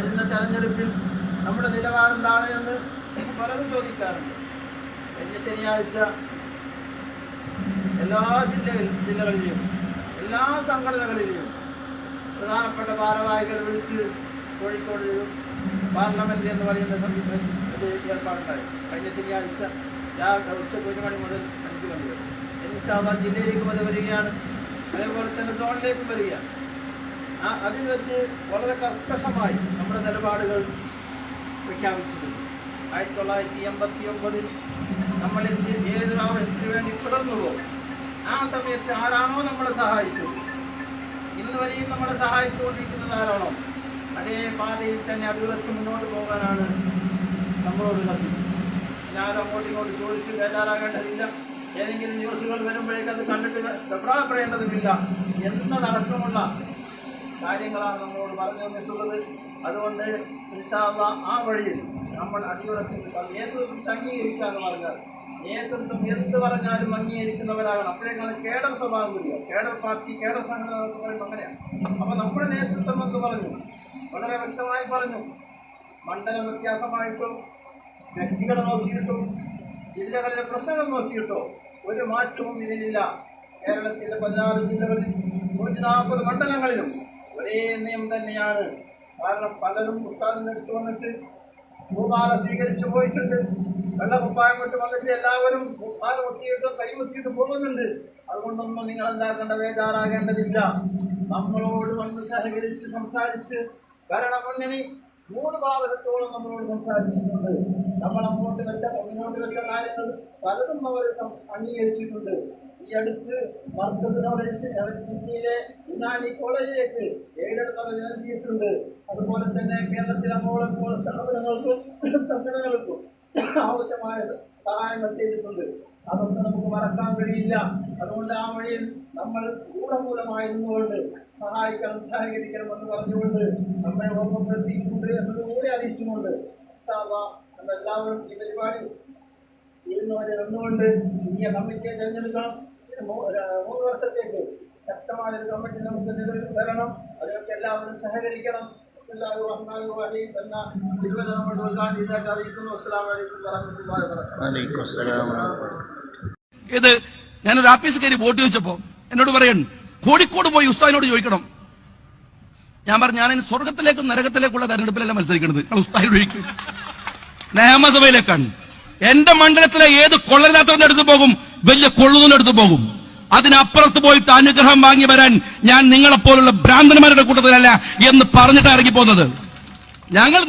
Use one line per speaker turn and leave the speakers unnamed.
വരുന്ന തെരഞ്ഞെടുപ്പിൽ നമ്മുടെ നിലപാടെന്താണ് എന്ന് പലരും ചോദിക്കാറുണ്ട്. കഴിഞ്ഞ ശനിയാഴ്ച എല്ലാ ജില്ലകളിലെയും എല്ലാ സംഘടനകളിലെയും പ്രധാനപ്പെട്ട ഭാരവാഹികൾ വിളിച്ച് കോഴിക്കോട് പാർലമെന്റ് എന്ന് പറയുന്ന ഒരു ഏർപ്പാടുണ്ടായി. കഴിഞ്ഞ ശനിയാഴ്ച ഉച്ചയ്ക്ക് 1 മണി മുതൽ 5 മണി വരെ. ഇൻഷാ അല്ലാഹ് ജില്ലയിലേക്കും അത് വരികയാണ്, അതേപോലെ തന്നെ സോണിലേക്കും വരികയാണ്. അതിൽ വെച്ച് വളരെ കർക്കശമായി നമ്മുടെ നിലപാടുകൾ പ്രഖ്യാപിച്ചിട്ടുണ്ട്. 1989 നമ്മൾ ഏതൊരു ആവശ്യത്തിന് വേണ്ടി തുടർന്നുള്ളൂ. ആ സമയത്ത് ആരാണോ നമ്മളെ സഹായിച്ചത്, ഇന്ന് വരെയും നമ്മളെ സഹായിച്ചുകൊണ്ടിരിക്കുന്നത് ആരാണോ, അതേ പാതയിൽ തന്നെ അടിയുറച്ച് മുന്നോട്ട് പോകാനാണ് നമ്മളോട് കൽപ്പിച്ചത്. ഞാൻ അങ്ങോട്ടും ഇങ്ങോട്ട് ചോദിച്ച് ബേജാറാകേണ്ടതില്ല. ഏതെങ്കിലും ന്യൂസുകൾ വരുമ്പോഴേക്കും അത് കണ്ടിട്ട് വെപ്രാളപ്പെടേണ്ടതുമില്ല എന്നതടക്കമുള്ള കാര്യങ്ങളാണ് നമ്മളോട് പറഞ്ഞു തന്നിട്ടുള്ളത്. അതുകൊണ്ട് ഇൻഷാ അല്ലാഹ് ആ വഴിയിൽ നമ്മൾ അടിയുറച്ച് നേതൃത്വം അംഗീകരിക്കുക എന്ന് പറഞ്ഞാൽ നേതൃത്വം എന്ത് പറഞ്ഞാലും അംഗീകരിക്കുന്നവരാകണം. അപ്പോഴേക്കാണ് കേഡർ സ്വഭാവം വരിക. കേഡർ പാർട്ടി, കേഡർ സംഘടന എന്നൊക്കെ പറയുമ്പോൾ അങ്ങനെയാണ്. അപ്പോൾ നമ്മുടെ നേതൃത്വം എന്ന് പറഞ്ഞു, വളരെ വ്യക്തമായി പറഞ്ഞു, മണ്ഡല വ്യത്യാസമായിട്ടോ വ്യക്തികളെ നോക്കിയിട്ടോ ജില്ലകളിലെ പ്രശ്നങ്ങൾ നോക്കിയിട്ടോ ഒരു മാറ്റവും ഇതിലില്ല. കേരളത്തിലെ 16 ജില്ലകളിൽ 140 മണ്ഡലങ്ങളിലും ഒരേ നിയമം തന്നെയാണ്. കാരണം പലരും ഉസ്താദിനെ എടുത്തു വന്നിട്ട് ഭൂമാല സ്വീകരിച്ചു പോയിട്ടുണ്ട്. വെള്ളക്കുപ്പായം കൊണ്ട് വന്നിട്ട് എല്ലാവരും ഭൂമാല മുത്തിയിട്ടും കൈമുത്തിയിട്ട് പോകുന്നുണ്ട്. അതുകൊണ്ടൊന്നും നിങ്ങൾ എന്താക്കേണ്ട, ബേജാറാകേണ്ടതില്ല. നമ്മളോട് വന്ന് സഹകരിച്ച് സംസാരിച്ച് ഭരണമുന്നണി 3 പ്രാവശ്യത്തോളം നമ്മളോട് സംസാരിച്ചിട്ടുണ്ട്. നമ്മൾ മുന്നോട്ട് വെച്ച കാര്യങ്ങൾ പലതും അവർ അംഗീകരിച്ചിട്ടുണ്ട്. ഈ അടുത്ത് ജില്ലയിലെ യുനാനി കോളേജിലേക്ക് എയ്ഡഡ് നൽകിയിട്ടുണ്ട്. അതുപോലെ തന്നെ കേരളത്തിലെ സ്ഥാപനങ്ങൾക്കും സംഘടനകൾക്കും ആവശ്യമായ സഹായങ്ങൾ ചെയ്തിട്ടുണ്ട്. അതൊന്നും നമുക്ക് മറക്കാൻ കഴിയില്ല. അതുകൊണ്ട് ആ വഴിയിൽ നമ്മൾ ഗൂഢമൂലമായി നിന്നുകൊണ്ട് സഹായിക്കണം, സഹകരിക്കണം എന്ന് പറഞ്ഞുകൊണ്ട് നമ്മളെ ഓർമ്മപ്പെടുത്തിയിട്ടുണ്ട് എന്നതുകൂടി അറിയിച്ചുകൊണ്ട് നമ്മളെല്ലാവരും ഈ പരിപാടി ഇരുന്നുകൊണ്ട് പുതിയ കമ്മിറ്റിയെ തിരഞ്ഞെടുക്കണം. 3 വർഷത്തേക്ക് ശക്തമായ ഒരു കമ്മിറ്റി നമുക്ക് നിലവിൽ വരണം. അതിനൊക്കെ എല്ലാവരും സഹകരിക്കണം.
ഇത് ഞാനൊരു ആഫീസ് കയറി വോട്ട് ചോദിച്ചപ്പോ എന്നോട് പറയണം, കോഴിക്കോട് പോയി ഉസ്താദിനോട് ചോദിക്കണം. ഞാൻ പറഞ്ഞു, ഞാൻ സ്വർഗത്തിലേക്കും നരകത്തിലേക്കുള്ള തെരഞ്ഞെടുപ്പിലല്ല മത്സരിക്കുന്നത്, നിങ്ങൾ ഉസ്താദിനോട് ചോദിക്കും. നിയമസഭയിലേക്കാണ്. എന്റെ മണ്ഡലത്തിലെ ഏത് കൊള്ളരുതാത്തവന്റെ അടുത്ത് പോകും, വലിയ കൊള്ളുന്നതിന്റെ അടുത്ത് പോകും. അതിനപ്പുറത്ത് പോയിട്ട് അനുഗ്രഹം വാങ്ങി വരാൻ ഞാൻ നിങ്ങളെപ്പോലുള്ള ഭ്രാന്തന്മാരുടെ കൂട്ടത്തിലല്ല എന്ന് പറഞ്ഞിട്ടാണ് ഇറങ്ങിപ്പോകുന്നത്. ഞങ്ങൾ